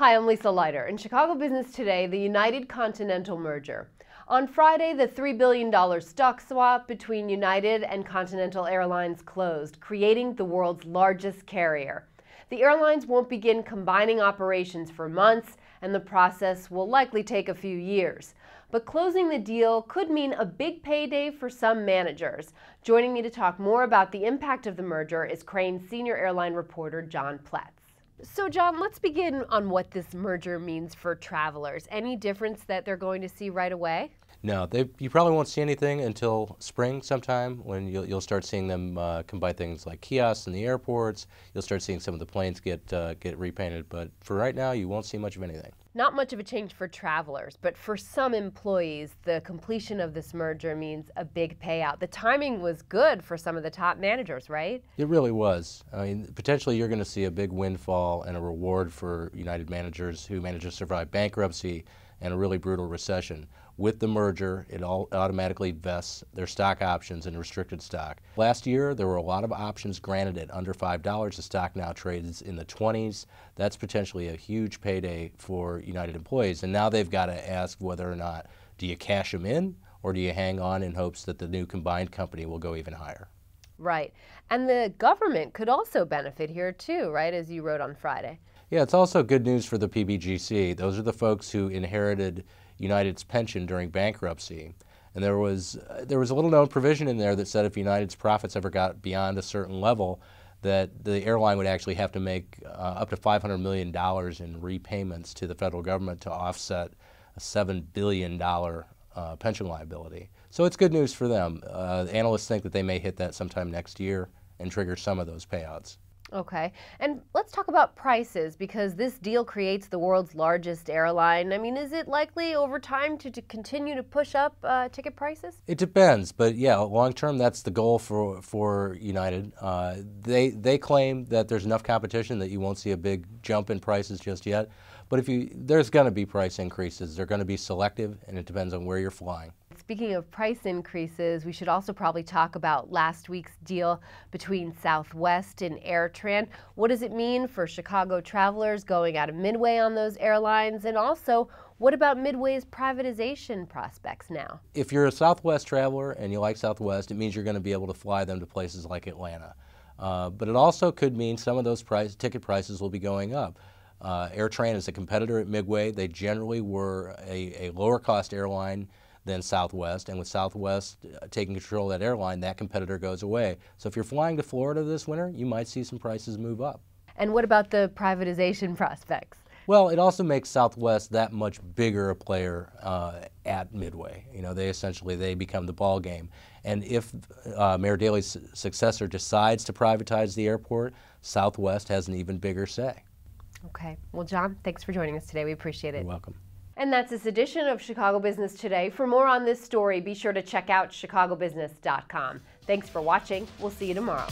Hi, I'm Lisa Leiter. In Chicago Business Today, the United-Continental merger. On Friday, the $3 billion stock swap between United and Continental Airlines closed, creating the world's largest carrier. The airlines won't begin combining operations for months, and the process will likely take a few years. But closing the deal could mean a big payday for some managers. Joining me to talk more about the impact of the merger is Crain senior airline reporter John Platz. So John, let's begin on what this merger means for travelers. Any difference that they're going to see right away? No, you probably won't see anything until spring sometime when you'll start seeing them combine things like kiosks in the airports. You'll start seeing some of the planes get repainted, but for right now you won't see much of anything. Not much of a change for travelers, but for some employees, the completion of this merger means a big payout. The timing was good for some of the top managers, right? It really was. I mean, potentially you're going to see a big windfall and a reward for United managers who managed to survive bankruptcy and a really brutal recession. With the merger, it all automatically vests their stock options in restricted stock. Last year, there were a lot of options granted at under $5. The stock now trades in the 20s. That's potentially a huge payday for United employees. And now they've got to ask whether or not, do you cash them in or do you hang on in hopes that the new combined company will go even higher? Right. And the government could also benefit here too, right, as you wrote on Friday. Yeah, it's also good news for the PBGC. Those are the folks who inherited United's pension during bankruptcy. And there was a little known provision in there that said if United's profits ever got beyond a certain level, that the airline would actually have to make up to $500 million in repayments to the federal government to offset a $7 billion pension liability. So it's good news for them. Analysts think that they may hit that sometime next year and trigger some of those payouts. Okay, and let's talk about prices, because this deal creates the world's largest airline. I mean, is it likely over time to continue to push up ticket prices? It depends, but yeah, long term, that's the goal for United. They claim that there's enough competition that you won't see a big jump in prices just yet. But there's going to be price increases. They're going to be selective, and it depends on where you're flying. Speaking of price increases, we should also probably talk about last week's deal between Southwest and AirTran. What does it mean for Chicago travelers going out of Midway on those airlines? And also, what about Midway's privatization prospects now? If you're a Southwest traveler and you like Southwest, it means you're going to be able to fly them to places like Atlanta. But it also could mean some of those ticket prices will be going up. AirTran is a competitor at Midway. They generally were a lower cost airline than Southwest, and with Southwest taking control of that airline, that competitor goes away. So if you're flying to Florida this winter, you might see some prices move up. And what about the privatization prospects? Well, it also makes Southwest that much bigger a player at Midway. You know, they become the ball game. And if Mayor Daley's successor decides to privatize the airport, Southwest has an even bigger say. Okay. Well, John, thanks for joining us today. We appreciate it. You're welcome. And that's this edition of Chicago Business Today. For more on this story, be sure to check out chicagobusiness.com. Thanks for watching. We'll see you tomorrow.